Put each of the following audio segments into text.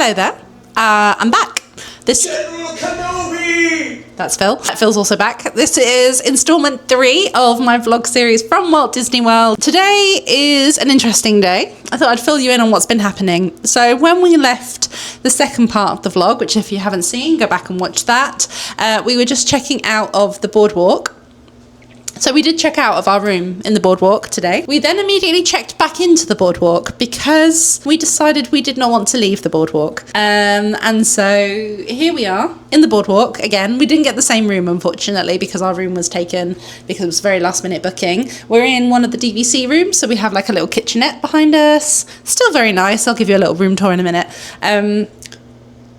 Hello there. I'm back. That's Phil. Phil's also back. This is installment 3 of my vlog series from Walt Disney World. Today is an interesting day. I thought I'd fill you in on what's been happening. So when we left the second part of the vlog, which if you haven't seen, go back and watch that, we were just checking out of the boardwalk. So we did check out of our room in the boardwalk today. We then immediately checked back into the boardwalk because we decided we did not want to leave the boardwalk. And so here we are in the boardwalk again. We didn't get the same room, unfortunately, because our room was taken because it was a very last minute booking. We're in one of the DVC rooms, so we have like a little kitchenette behind us. Still very nice. I'll give you a little room tour in a minute.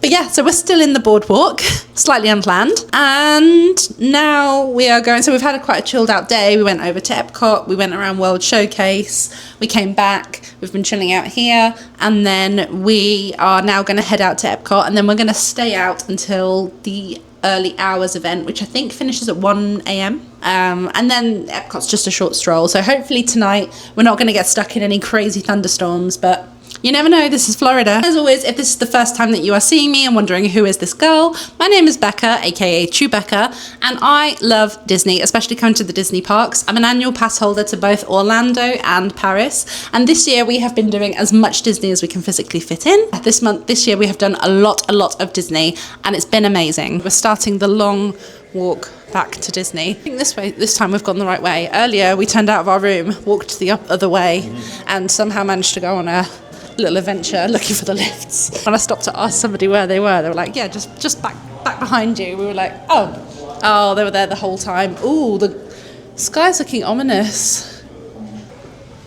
But yeah, so we're still in the boardwalk, slightly unplanned. And now we are going, so we've had quite a chilled out day. We went over to Epcot, we went around World Showcase, we came back, we've been chilling out here. And then we are now going to head out to Epcot, and then we're going to stay out until the early hours event, which I think finishes at 1 a.m. And then Epcot's just a short stroll. So hopefully tonight we're not going to get stuck in any crazy thunderstorms, but you never know, this is Florida. As always, if this is the first time that you are seeing me and wondering who is this girl, my name is Becca, aka Chewbecca, and I love Disney, especially coming to the Disney parks. I'm an annual pass holder to both Orlando and Paris, and this year we have been doing as much Disney as we can physically fit in. This year we have done a lot of Disney, and it's been amazing. We're starting the long walk back to Disney. I think this time we've gone the right way. Earlier we turned out of our room, walked the other way, and somehow managed to go on a little adventure looking for the lifts. When I stopped to ask somebody where they were like, yeah, just back behind you. We were like, oh, they were there the whole time. Ooh, the sky's looking ominous.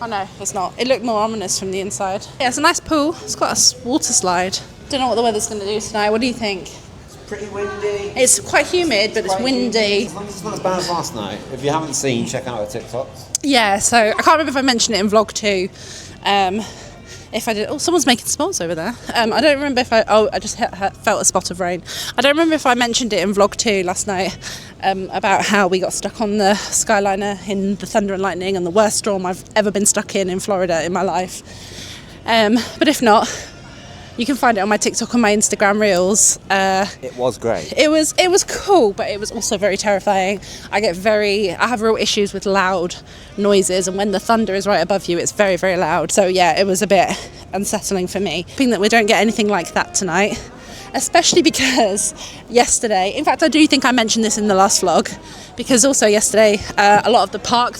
Oh no, it's not. It looked more ominous from the inside. Yeah, it's a nice pool. It's got a water slide. Don't know what the weather's going to do tonight. What do you think? It's pretty windy. It's quite humid, but it's windy. As long as it's not as bad as last night. If you haven't seen, check out our TikToks. Yeah, so I can't remember if I mentioned it in vlog 2. If I did, someone's making spots over there. I don't remember if I just felt a spot of rain. I don't remember if I mentioned it in vlog 2 last night about how we got stuck on the Skyliner in the thunder and lightning and the worst storm I've ever been stuck in Florida in my life. But if not, you can find it on my TikTok and my Instagram reels. It was great. It was cool, but it was also very terrifying. I have real issues with loud noises, and when the thunder is right above you, it's very, very loud. So yeah, it was a bit unsettling for me. Hoping that we don't get anything like that tonight, especially because yesterday, in fact, I do think I mentioned this in the last vlog, because also yesterday, a lot of the path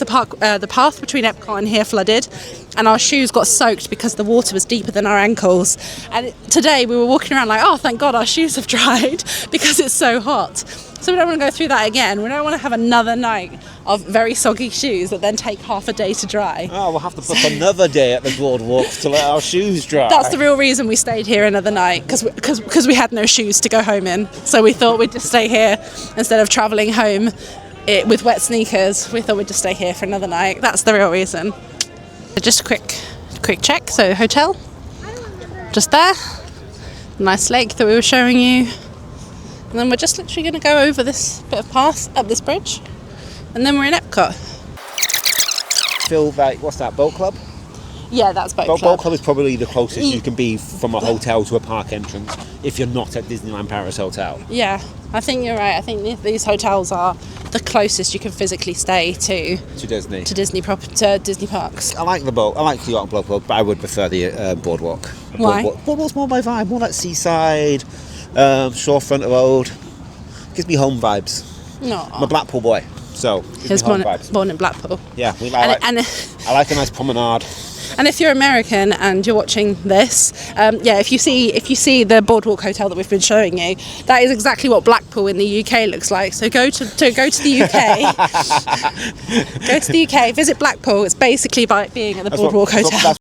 between Epcot and here flooded, and our shoes got soaked because the water was deeper than our ankles. And today we were walking around like, oh, thank God our shoes have dried because it's so hot. So we don't want to go through that again. We don't want to have another night of very soggy shoes that then take half a day to dry. Oh, we'll have to book another day at the boardwalk to let our shoes dry. That's the real reason we stayed here another night, because we had no shoes to go home in. So we thought we'd just stay here instead of travelling home with wet sneakers. We thought we'd just stay here for another night. That's the real reason. Just a quick check. So hotel, just there. Nice lake that we were showing you. And then we're just literally going to go over this bit of path, up this bridge, and then we're in Epcot. Feel like, what's that, boat club? Yeah, that's boat club. Boat club is probably the closest you can be from a hotel to a park entrance if you're not at Disneyland Paris Hotel. Yeah, I think you're right. I think these hotels are the closest you can physically stay to Disney. To Disney parks. I like the boat. I like the yacht boat club, but I would prefer the boardwalk. Why? Boardwalk's more my vibe. More like seaside, shorefront road. Gives me home vibes. No, I'm a Blackpool boy, so gives me home vibes. Born in Blackpool. Yeah, I like a nice promenade. And if you're American and you're watching this, if you see the boardwalk hotel that we've been showing you, that is exactly what Blackpool in the UK looks like. So go to the UK, go to the UK, visit Blackpool. It's basically like being at the boardwalk hotel.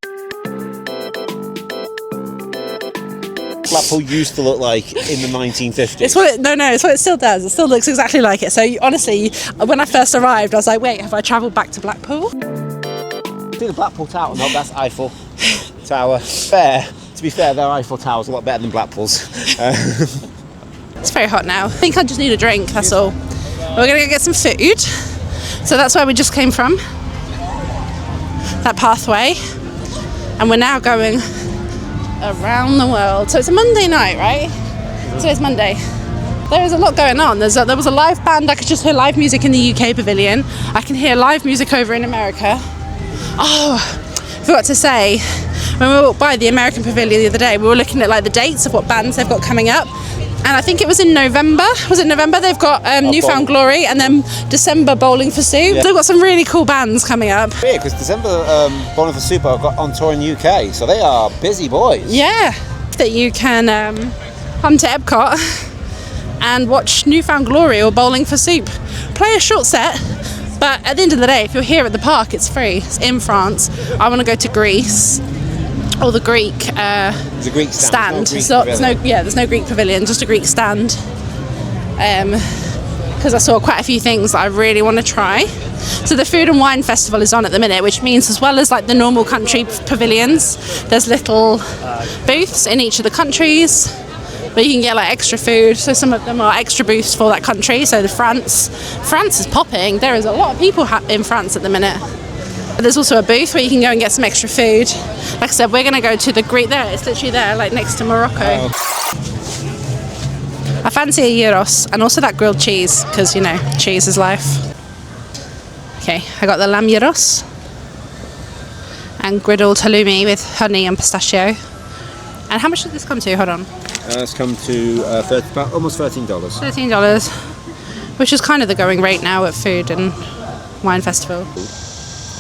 Blackpool used to look like in the 1950s. It's what it still does. It still looks exactly like it. So honestly, when I first arrived, I was like, wait, have I travelled back to Blackpool? See the Blackpool Tower? No, that's Eiffel Tower. To be fair, their Eiffel Tower's a lot better than Blackpool's. It's very hot now. I think I just need a drink, that's all. We're going to go get some food. So that's where we just came from. That pathway. And we're now going around the world. So it's a Monday night, right? So it's Monday. There is a lot going on. There was a live band. I could just hear live music in the UK pavilion. I can hear live music over in America. Oh, forgot to say, when we walked by the American pavilion the other day, we were looking at like the dates of what bands they've got coming up. And I think it was in November. Was it November? They've got Newfound Glory, and then December Bowling for Soup. Yeah. They've got some really cool bands coming up. Yeah, because December Bowling for Soup have got on tour in the UK, so they are busy boys. Yeah, that you can come to Epcot and watch Newfound Glory or Bowling for Soup. Play a short set, but at the end of the day, if you're here at the park, it's free. It's in France. I want to go to Greece. Or the Greek, the Greek stand. There's no Greek pavilion, just a Greek stand. Because I saw quite a few things that I really want to try. So the Food and Wine Festival is on at the minute, which means as well as like the normal country pavilions, there's little booths in each of the countries where you can get like extra food. So some of them are extra booths for that country. So France is popping. There is a lot of people in France at the minute. There's also a booth where you can go and get some extra food. Like I said, we're going to go to the Greek. There, it's literally there, like next to Morocco. Oh. I fancy a gyros and also that grilled cheese, because, you know, cheese is life. Okay, I got the lamb gyros and griddled halloumi with honey and pistachio. And how much did this come to? Hold on. It's come to almost $13. $13, which is kind of the going rate now at Food and Wine Festival.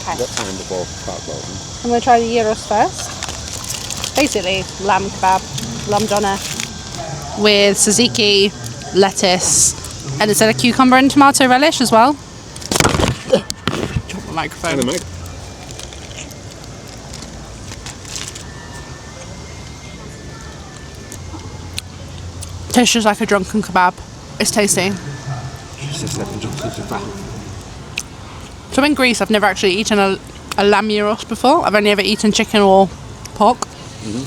What time before park closing? I'm going to try the gyros first. Basically, lamb kebab, lamb doner, with tzatziki, lettuce, and instead of cucumber and tomato relish as well. Drop the microphone. And the mic. Tastes just like a drunken kebab. It's tasty. So in Greece, I've never actually eaten a lamb gyros before. I've only ever eaten chicken or pork. Mm-hmm.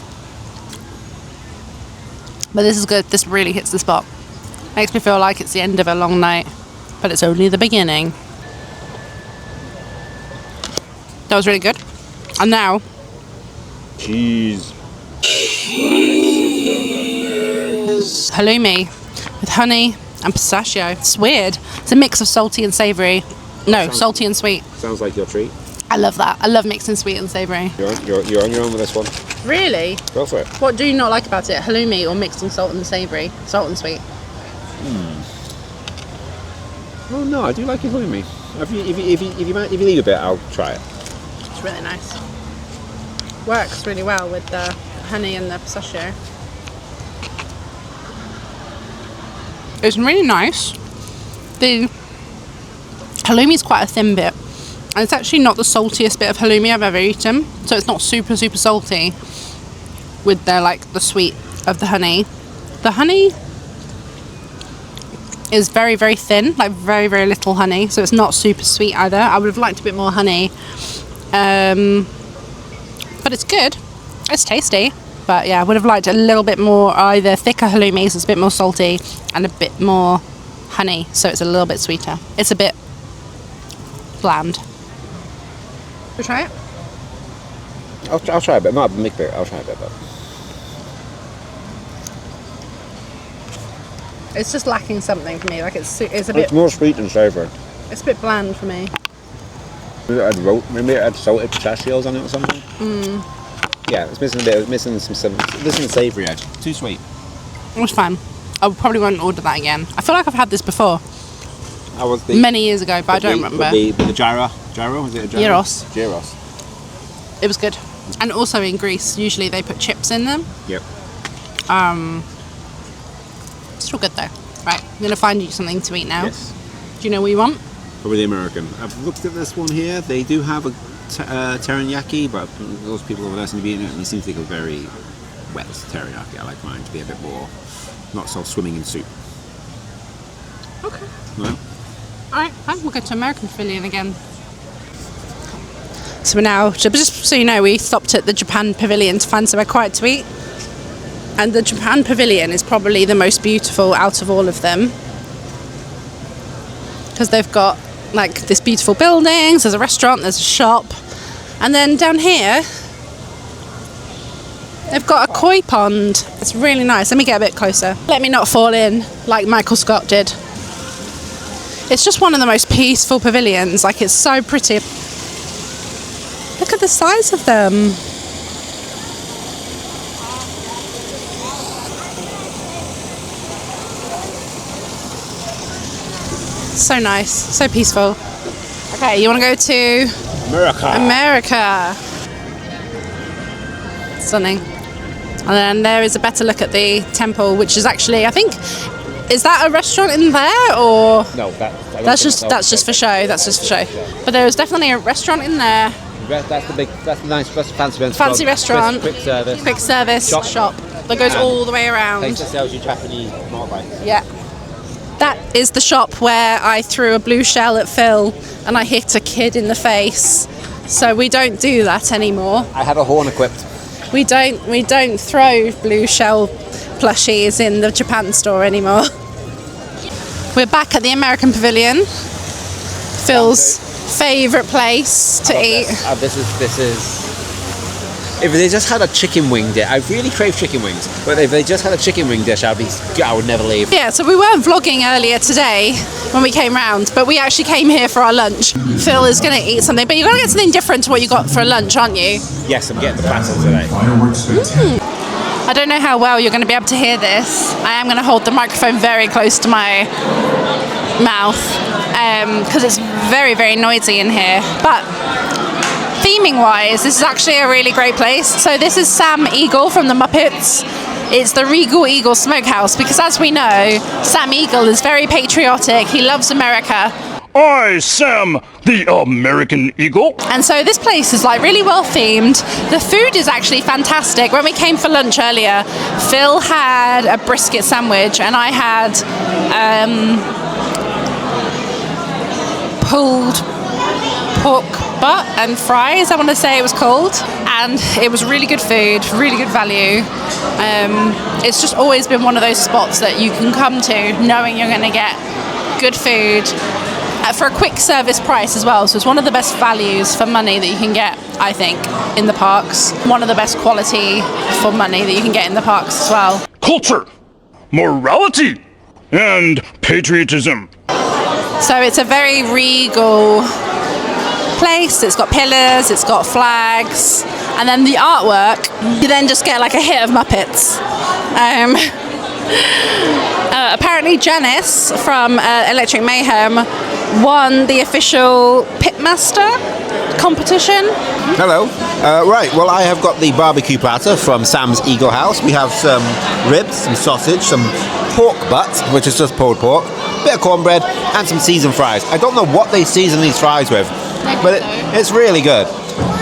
But this is good. This really hits the spot. Makes me feel like it's the end of a long night, but it's only the beginning. That was really good. And now, cheese. Halloumi with honey and pistachio. It's weird. It's a mix of salty and savoury. No, salty and sweet. Sounds like your treat. I love that. I love mixing sweet and savoury. You're on your own with this one. Really? Go for it. What do you not like about it? Halloumi or mixing salt and savoury? Salt and sweet? Oh no, I do like your halloumi. If you leave a bit, I'll try it. It's really nice. Works really well with the honey and the pistachio. It's really nice. The halloumi is quite a thin bit, and it's actually not the saltiest bit of halloumi I've ever eaten, so it's not super salty with the sweet of the honey. The honey is very thin, like very little honey, so it's not super sweet either. I would have liked a bit more honey, but it's good. It's tasty, but yeah, I would have liked a little bit more, either thicker halloumi, so it's a bit more salty, and a bit more honey, so it's a little bit sweeter. It's a bit bland. Should we try it? I'll try a bit. Not a big bit. I'll try a bit. But it's just lacking something for me. Like it's a bit. It's more sweet than savoury. It's a bit bland for me. Maybe it had salted pistachios on it or something. Yeah, it's missing a bit. Missing the savoury edge. Too sweet. It was fine. I probably won't order that again. I feel like I've had this before. Many years ago, but I don't remember. The gyro, was it a gyro? Gyros. It was good. And also in Greece, usually they put chips in them. Yep. Still good though. Right, I'm going to find you something to eat now. Yes. Do you know what you want? Probably the American. I've looked at this one here. They do have a teriyaki, but those people over there seem to be eating it, and it seems to go very wet teriyaki. I like mine to be a bit more, not so swimming in soup. Okay. Right. Alright, fine. We'll go to American Pavilion again. So we're now, just so you know, we stopped at the Japan Pavilion to find somewhere quiet to eat. And the Japan Pavilion is probably the most beautiful out of all of them. Because they've got like this beautiful buildings, there's a restaurant, there's a shop. And then down here They've got a koi pond. It's really nice. Let me get a bit closer. Let me not fall in like Michael Scott did. It's just one of the most peaceful pavilions. Like, it's so pretty. Look at the size of them. So nice, so peaceful. Okay, you want to go to America. Stunning. And then there is a better look at the temple, which is actually, I think, is that a restaurant in there, or No, that's just for show. That's just for show. But there is definitely a restaurant in there. That's the nice, Fancy restaurant. Quick service. Quick service shop that goes all the way around. Place that sells you Japanese motorbikes. Yeah. That is the shop where I threw a blue shell at Phil and I hit a kid in the face. So we don't do that anymore. I had a horn equipped. We don't throw blue shell plushies in the Japan store anymore. We're back at the American Pavilion. Phil's favourite place to eat. This is. If they just had a chicken wing dish, I really crave chicken wings. But if they just had a chicken wing dish, I would never leave. Yeah, so we weren't vlogging earlier today when we came round, but we actually came here for our lunch. Phil is going to eat something, but you're going to get something different to what you got for lunch, aren't you? Yes, I'm getting the platter today. I don't know how well you're going to be able to hear this. I am going to hold the microphone very close to my mouth because it's very, very noisy in here. But theming wise, this is actually a really great place. So this is Sam Eagle from the Muppets. It's the Regal Eagle Smokehouse, because as we know, Sam Eagle is very patriotic. He loves America. I, Sam, the American Eagle. And so this place is like really well themed. The food is actually fantastic. When we came for lunch earlier, Phil had a brisket sandwich and I had pulled pork butt and fries, I want to say it was called. And it was really good food, really good value. It's just always been one of those spots that you can come to knowing you're going to get good food for a quick service price as well. So it's one of the best values for money that you can get, I think, in the parks. One of the best quality for money that you can get in the parks as well. Culture, morality, and patriotism. So it's a very regal place. It's got pillars, it's got flags, and then the artwork, you then just get like a hit of Muppets. Apparently Janice from Electric Mayhem won the official Pitmaster competition. Hello. Right, well, I have got the barbecue platter from Sam's Eagle House. We have some ribs, some sausage, some pork butt, which is just pulled pork, a bit of cornbread, and some seasoned fries. I don't know what they season these fries with, but it's really good.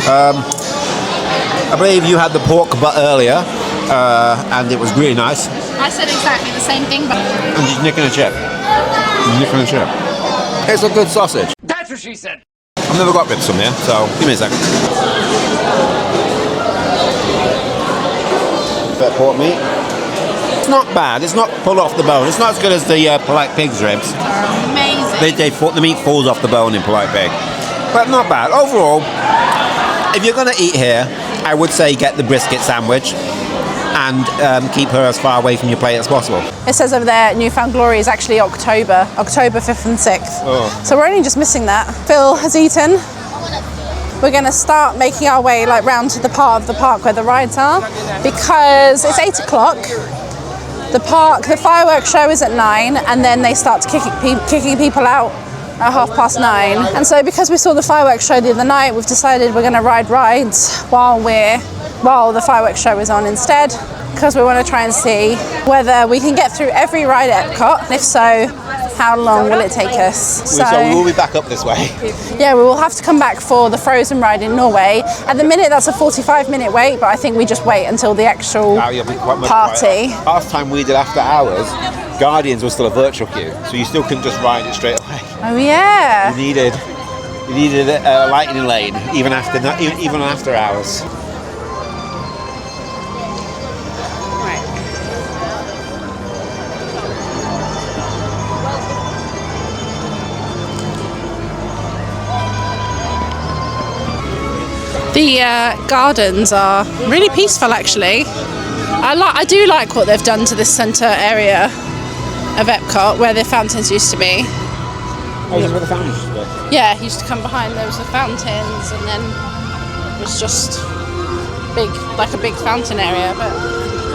I believe you had the pork butt earlier, and it was really nice. I said exactly the same thing, but... I'm just nicking a chip. Nicking a chip. It's a good sausage. That's what she said. I've never got ribs from here, so give me a second. Bit of pork meat. It's not bad. It's not pulled off the bone. It's not as good as the Polite Pig's ribs. Amazing. The meat falls off the bone in Polite Pig. But not bad. Overall, if you're going to eat here, I would say get the brisket sandwich and keep her as far away from your plate as possible. It says over there, Newfound Glory is actually October 5th and 6th. Oh. So we're only just missing that. Phil has eaten. We're going to start making our way like round to the part of the park where the rides are, because it's 8 o'clock. The fireworks show is at 9, and then they start kicking people out at 9:30. And so because we saw the fireworks show the other night, we've decided we're going to ride rides while the fireworks show is on instead, because we want to try and see whether we can get through every ride at Epcot, and if so, how long will it take us? So we'll be back up this way. Yeah, we will have to come back for the Frozen ride in Norway. At the minute, that's a 45-minute wait, but I think we just wait until the actual party. Last time we did after hours, Guardians was still a virtual queue, so you still couldn't just ride it straight away. Oh yeah. You needed a lightning lane even after hours. The gardens are really peaceful, actually. I do like what they've done to this centre area of Epcot, where the fountains used to be. Oh, is that where the fountains used to be? Yeah, it used to come behind. There was the fountains, and then it was just big, like a big fountain area. But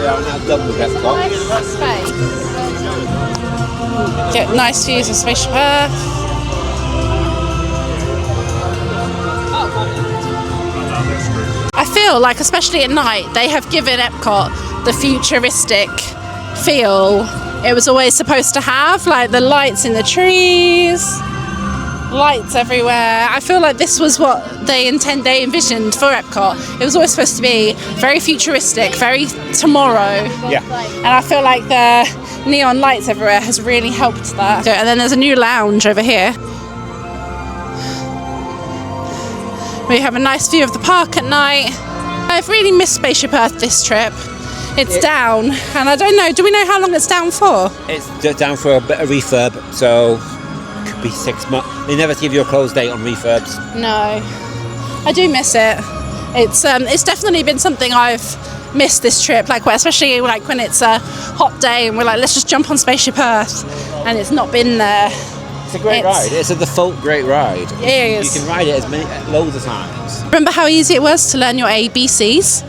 Yeah, now done with Epcot. nice space. Get nice views of Spaceship Earth. I feel like, especially at night, they have given Epcot the futuristic feel it was always supposed to have, like the lights in the trees, lights everywhere. I feel like this was what they envisioned for Epcot. It was always supposed to be very futuristic, very tomorrow. Yeah. And I feel like the neon lights everywhere has really helped that. And then there's a new lounge over here. We have a nice view of the park at night. I've really missed Spaceship Earth this trip. It's down, and I don't know, do we know how long it's down for? It's down for a bit of refurb, so it could be 6 months. They never give you a close date on refurbs. No. I do miss it. It's definitely been something I've missed this trip, like especially like when it's a hot day and we're like, let's just jump on Spaceship Earth, and it's not been there. It's a great ride. It's a default great ride. It is. You can ride it loads of times. Remember how easy it was to learn your ABCs?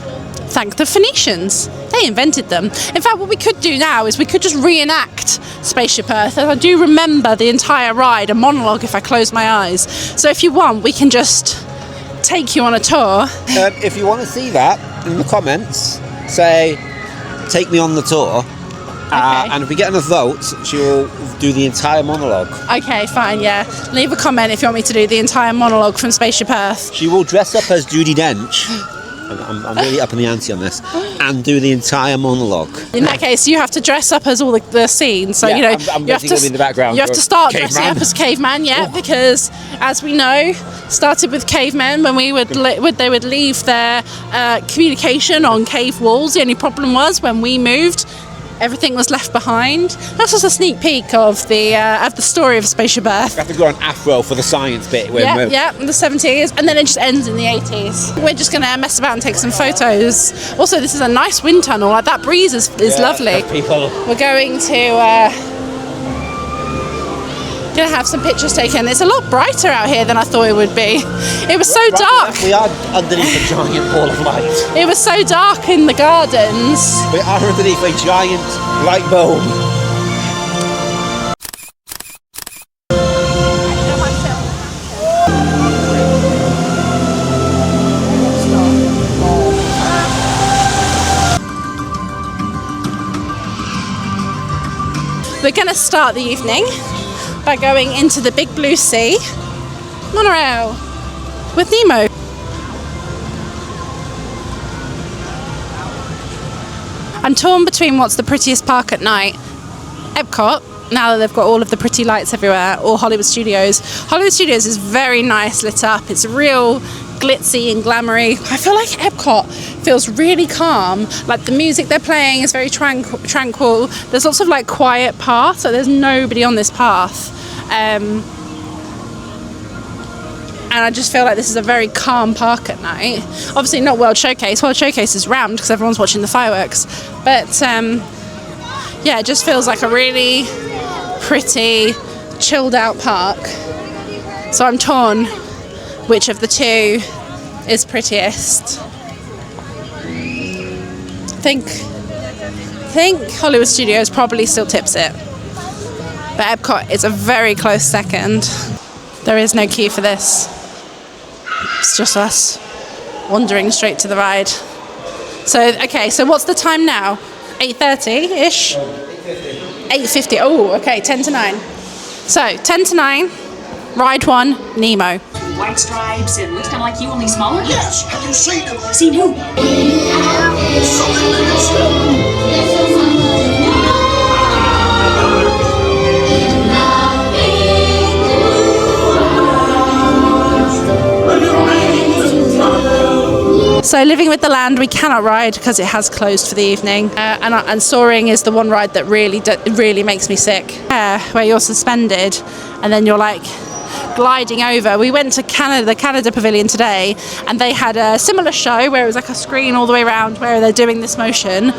Thank the Phoenicians. They invented them. In fact, what we could do now is we could just reenact Spaceship Earth. And I do remember the entire ride, a monologue if I close my eyes. So if you want, we can just take you on a tour. If you want to see that, in the comments, say, take me on the tour. Okay. And if we get enough votes, she'll do the entire monologue. Okay, fine, yeah. Leave a comment if you want me to do the entire monologue from Spaceship Earth. She will dress up as Judi Dench. I'm really up in the ante on this, and do the entire monologue. In that case, you have to dress up as all the scenes. So Yeah, you know, I'm you have basically to in the background You have to for start caveman. dressing up as caveman, yeah, because as we know, started with cavemen when they would leave their communication on cave walls. The only problem was when we moved, everything was left behind. That's just a sneak peek of the story of Spaceship Earth. We have to go on afro for the science bit. Yeah, in the 70s, and then it just ends in the 80s. We're just going to mess about and take some photos. Also, this is a nice wind tunnel. Like, that breeze is lovely. People. We're going to have some pictures taken. It's a lot brighter out here than I thought it would be. It was so dark. We are underneath a giant ball of light. It was so dark in the gardens. We are underneath a giant light bulb. We're going to start the evening by going into the big blue sea monorail with Nemo. I'm torn between what's the prettiest park at night, Epcot, now that they've got all of the pretty lights everywhere, or Hollywood Studios. Hollywood Studios is very nice lit up. It's real glitzy and glamoury. I feel like Epcot feels really calm. Like, the music they're playing is very tranquil. There's lots of like quiet paths, so there's nobody on this path. And I just feel like this is a very calm park at night. Obviously not World Showcase. World Showcase is rammed because everyone's watching the fireworks. But yeah, it just feels like a really pretty, chilled out park. So I'm torn which of the two is prettiest. I think Hollywood Studios probably still tips it. But Epcot is a very close second. There is no queue for this. It's just us wandering straight to the ride. So, okay, so what's the time now? 8:30-ish? 8:50. Oh, okay, 10 to 9. So, 10 to 9, ride 1, Nemo. White stripes, it looks kind of like you, only smaller? Yes, have you seen him? Seen who? So Living with the Land we cannot ride because it has closed for the evening, and Soaring is the one ride that really makes me sick, where you're suspended and then you're like gliding over. We went to Canada, the Canada Pavilion today, and they had a similar show where it was like a screen all the way around where they're doing this motion.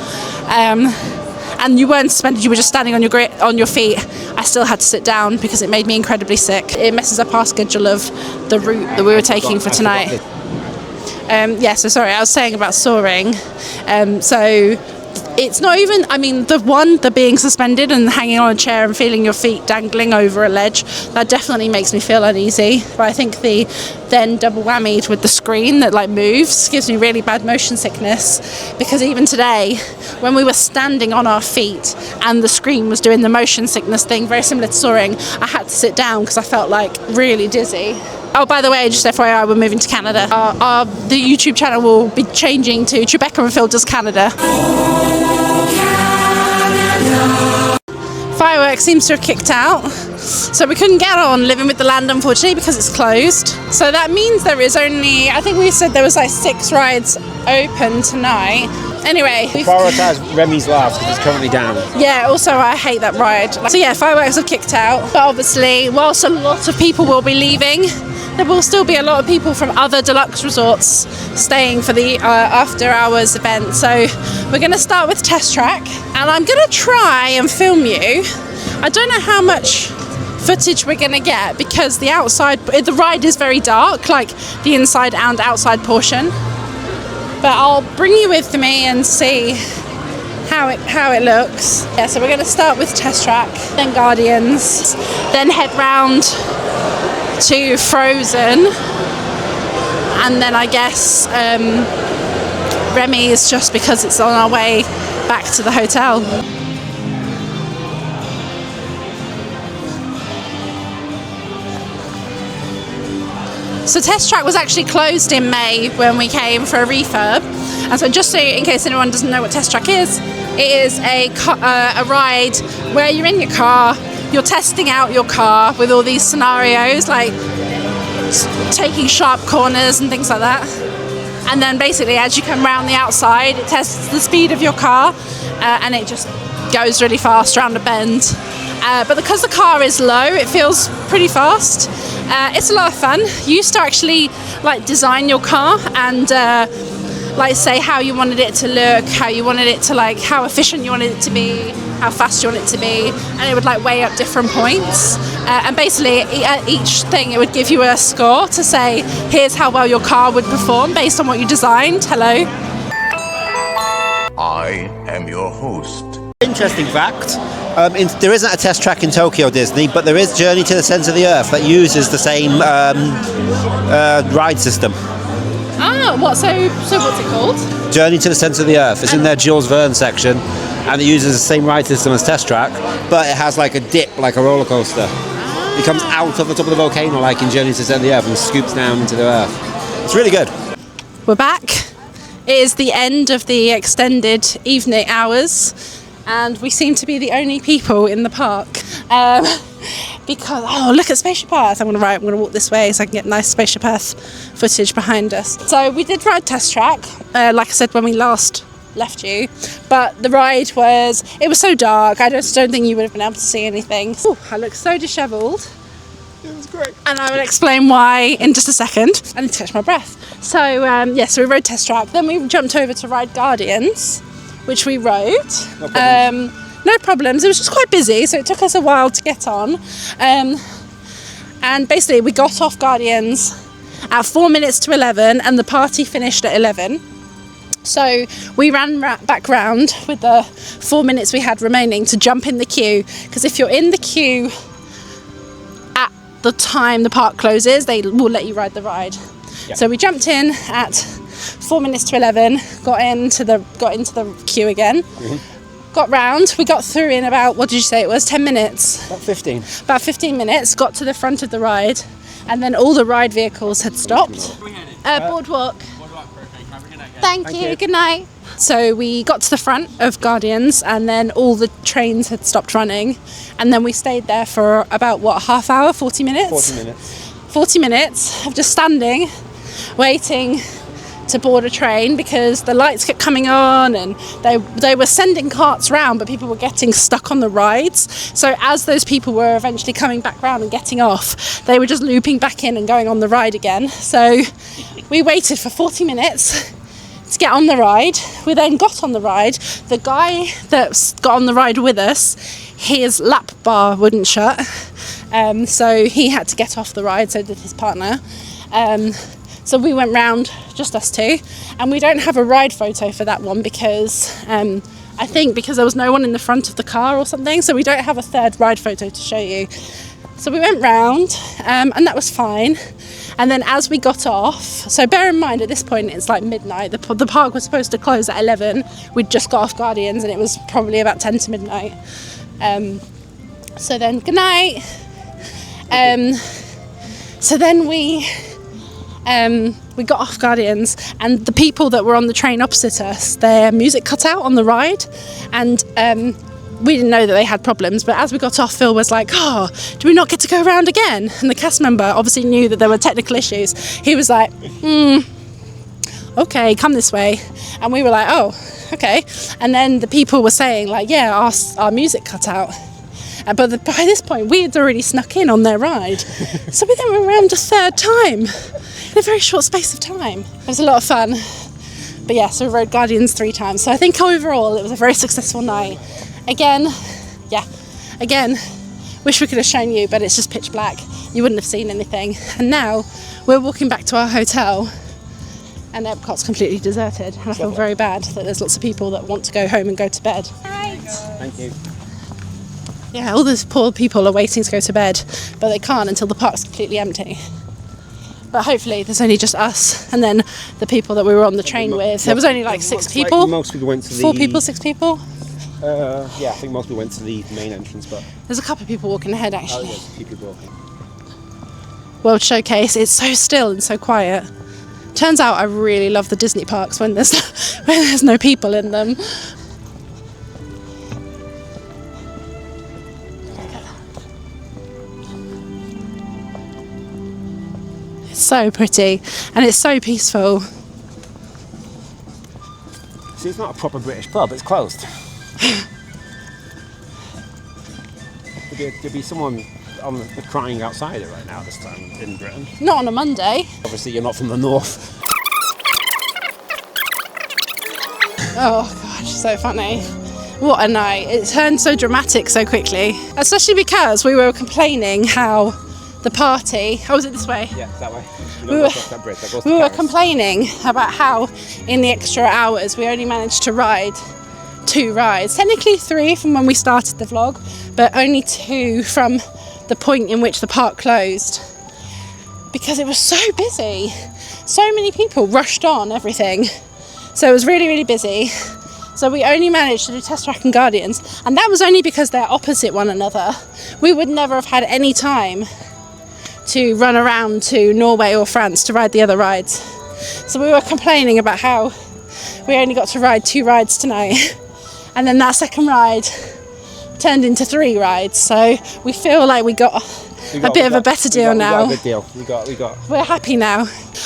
And you weren't suspended, you were just standing on your feet. I still had to sit down because it made me incredibly sick. It messes up our schedule of the route that we were taking for tonight. So sorry, I was saying about soaring. So it's not even, I mean, the being suspended and hanging on a chair and feeling your feet dangling over a ledge, that definitely makes me feel uneasy. But I think the then double whammied with the screen that like moves gives me really bad motion sickness, because even today when we were standing on our feet and the screen was doing the motion sickness thing, very similar to soaring, I had to sit down because I felt like really dizzy. Oh, by the way, just FYI, we're moving to Canada. The YouTube channel will be changing to Tribeca and Phil Does Canada. Fireworks seems to have kicked out, so we couldn't get on Living with the Land, unfortunately, because it's closed. So that means there is only, I think we said there was like 6 rides open tonight. Anyway, Prioritise Remy's last because it's currently down. Yeah, also I hate that ride. So yeah, fireworks have kicked out. But obviously, whilst a lot of people will be leaving, there will still be a lot of people from other deluxe resorts staying for the after hours event. So we're going to start with Test Track, and I'm going to try and film you. I don't know how much footage we're going to get because the ride is very dark, like the inside and outside portion. But I'll bring you with me and see how it looks. Yeah, so we're going to start with Test Track, then Guardians, then head round to Frozen, and then I guess Remy is just because it's on our way back to the hotel. So Test Track was actually closed in May when we came for a refurb, and so just so in case anyone doesn't know what Test Track is, it is a ride where you're in your car, you're testing out your car with all these scenarios like taking sharp corners and things like that, and then basically as you come around the outside it tests the speed of your car, and it just goes really fast around a bend. But because the car is low, it feels pretty fast. It's a lot of fun. You used to actually like design your car and like say how you wanted it to look, how you wanted it to like, how efficient you wanted it to be, how fast you want it to be, and it would like weigh up different points. And basically at each thing it would give you a score to say here's how well your car would perform based on what you designed. Hello. I am your host. Interesting fact, there isn't a Test Track in Tokyo Disney, but there is Journey to the Centre of the Earth that uses the same ride system. Ah, what? So what's it called? Journey to the Centre of the Earth. It's in their Jules Verne section, and it uses the same ride system as Test Track, but it has like a dip, like a roller coaster. It comes out of the top of the volcano, like in Journey to the Centre of the Earth, and scoops down into the Earth. It's really good. We're back. It is the end of the extended evening hours, and we seem to be the only people in the park. Because, oh, look at Spaceship Earth. I'm going to walk this way so I can get nice Spaceship Earth footage behind us. So we did ride Test Track, like I said when we last left you, but the ride was so dark, I just don't think you would have been able to see anything. Ooh, I look so dishevelled. It was great. And I will explain why in just a second. I need to catch my breath. So, so we rode Test Track, then we jumped over to ride Guardians, which we rode. No problems. It was just quite busy, so it took us a while to get on. And basically, we got off Guardians at 4 minutes to 11, and the party finished at 11. So we ran back round with the 4 minutes we had remaining to jump in the queue, because if you're in the queue at the time the park closes, they will let you ride the ride. Yep. So we jumped in at 4 minutes to 11, got into the queue again. Mm-hmm. Got round, we got through in about, what did you say it was, 10 minutes? About 15. About 15 minutes, got to the front of the ride, and then all the ride vehicles had stopped. Boardwalk. Thank you, good night. So we got to the front of Guardians, and then all the trains had stopped running, and then we stayed there for about, half hour, 40 minutes? 40 minutes. 40 minutes of just standing, waiting to board a train because the lights kept coming on and they were sending carts round, but people were getting stuck on the rides. So as those people were eventually coming back round and getting off, they were just looping back in and going on the ride again. So we waited for 40 minutes to get on the ride. We then got on the ride. The guy that got on the ride with us, his lap bar wouldn't shut, so he had to get off the ride, so did his partner. So we went round, just us two, and we don't have a ride photo for that one because I think because there was no one in the front of the car or something, so we don't have a third ride photo to show you. So we went round, and that was fine. And then as we got off, so bear in mind at this point it's like midnight, the park was supposed to close at 11, we'd just got off Guardians and it was probably about 10 to midnight. So then, good night. So then we got off Guardians, and the people that were on the train opposite us, their music cut out on the ride, and we didn't know that they had problems, but as we got off, Phil was like, oh, do we not get to go around again? And the cast member obviously knew that there were technical issues. He was like, okay, come this way. And we were like, oh, okay. And then the people were saying like, yeah, our music cut out. But by this point, we had already snuck in on their ride. So we then went around a third time in a very short space of time. It was a lot of fun. But yeah, so we rode Guardians 3 times. So I think overall it was a very successful night. Again, wish we could have shown you, but it's just pitch black. You wouldn't have seen anything. And now we're walking back to our hotel and Epcot's completely deserted. And I feel very bad that there's lots of people that want to go home and go to bed. Thank you. Yeah, all those poor people are waiting to go to bed, but they can't until the park's completely empty. But hopefully there's only just us and then the people that we were on the train with. There was only like 6 people. Like most people went to the... 4 people, 6 people? Yeah, I think most people went to the main entrance, but... There's a couple of people walking ahead actually. Oh, there's a few people walking. World Showcase, it's so still and so quiet. Turns out I really love the Disney parks when there's no people in them. It's so pretty and it's so peaceful. See, it's not a proper British pub, it's closed. There'd be someone crying outside it right now this time in Britain. Not on a Monday. Obviously you're not from the north. Oh gosh, so funny. What a night. It turned so dramatic so quickly. Especially because we were complaining how the party... Oh, was it this way? Yeah, that way. We were complaining about how in the extra hours we only managed to ride 2 rides. Technically 3 from when we started the vlog, but only 2 from the point in which the park closed. Because it was so busy. So many people rushed on everything. So it was really, really busy. So we only managed to do Test Track and Guardians, and that was only because they're opposite one another. We would never have had any time to run around to Norway or France to ride the other rides. So we were complaining about how we only got to ride 2 rides tonight, and then that second ride turned into 3 rides. So we feel like we got a bit of a better deal now. We got a good deal. We got. We're happy now.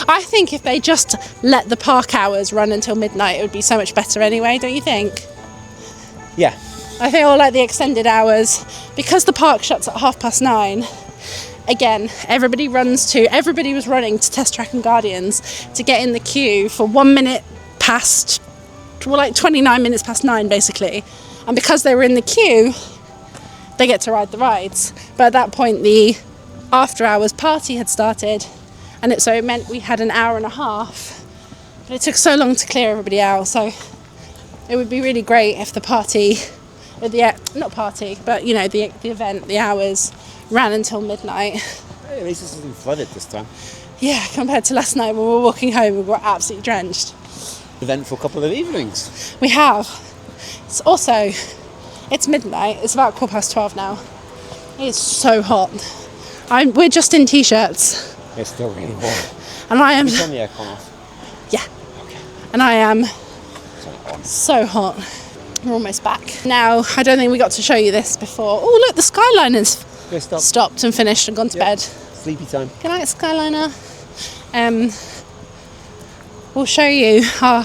I think if they just let the park hours run until midnight, it would be so much better anyway, don't you think? Yeah. I think I like the extended hours. Because the park shuts at 9:30, again, everybody was running to Test Track and Guardians to get in the queue for 1 minute past, well, like 29 minutes past 9 basically. And because they were in the queue, they get to ride the rides. But at that point, the after hours party had started, and so it meant we had an hour and a half. But it took so long to clear everybody out, so it would be really great if the party, not party, but you know, the event, the hours ran until midnight. Hey, at least this isn't flooded this time. Yeah, compared to last night when we were walking home, we were absolutely drenched. Eventful couple of evenings. We have. It's also, it's midnight, it's about 12:15 now. It's so hot. We're just in t-shirts. It's still really warm. And I am... Can you turn the aircon off? Yeah. Okay. And I am so hot. We're almost back. Now, I don't think we got to show you this before. Oh, look, the Skyliner's stopped and finished and gone to bed. Sleepy time. Good night, Skyliner. we'll show you our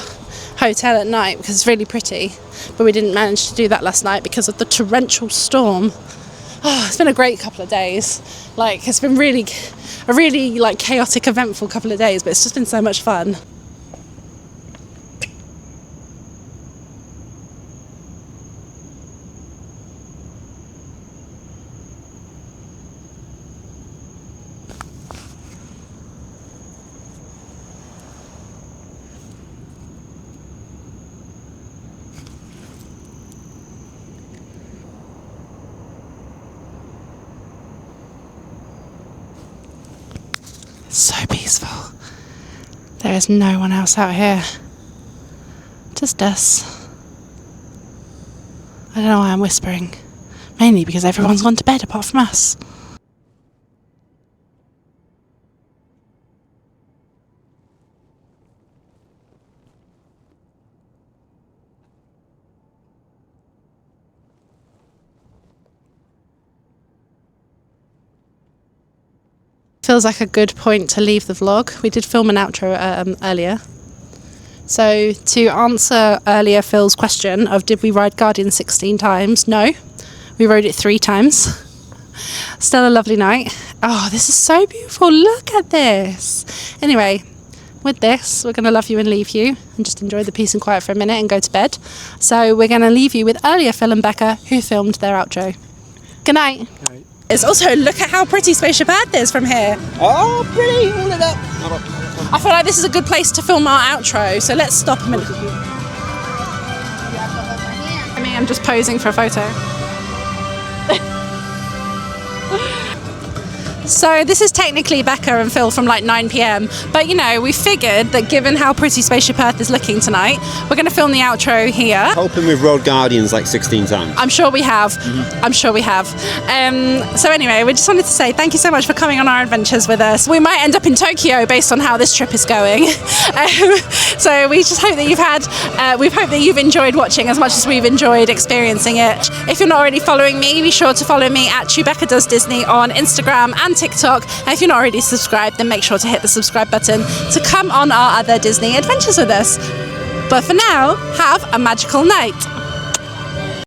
hotel at night because it's really pretty, but we didn't manage to do that last night because of the torrential storm. Oh, it's been a great couple of days. Like, it's been a really like chaotic, eventful couple of days, but it's just been so much fun. So peaceful. There is no one else out here. Just us. I don't know why I'm whispering. Mainly because everyone's gone to bed apart from us. Feels like a good point to leave the vlog. We did film an outro earlier. So to answer earlier Phil's question of did we ride Guardian 16 times? No, we rode it 3 times. Still a lovely night. Oh, this is so beautiful. Look at this. Anyway, with this, we're going to love you and leave you and just enjoy the peace and quiet for a minute and go to bed. So we're going to leave you with earlier Phil and Becca who filmed their outro. Good night. Good night. It's also, look at how pretty Spaceship Earth is from here. Oh, pretty! Hold it up. I feel like this is a good place to film our outro, so let's stop a minute. I'm just posing for a photo. So this is technically Becca and Phil from like 9 p.m, but you know, we figured that given how pretty Spaceship Earth is looking tonight, we're going to film the outro here. Hoping we've rode Guardians like 16 times. I'm sure we have. I'm sure we have. So anyway, we just wanted to say thank you so much for coming on our adventures with us. We might end up in Tokyo based on how this trip is going. So we just hope that we hope that you've enjoyed watching as much as we've enjoyed experiencing it. If you're not already following me, be sure to follow me at Chewbacca Does Disney on Instagram and TikTok. And if you're not already subscribed, then make sure to hit the subscribe button to come on our other Disney adventures with us. But for now, have a magical night.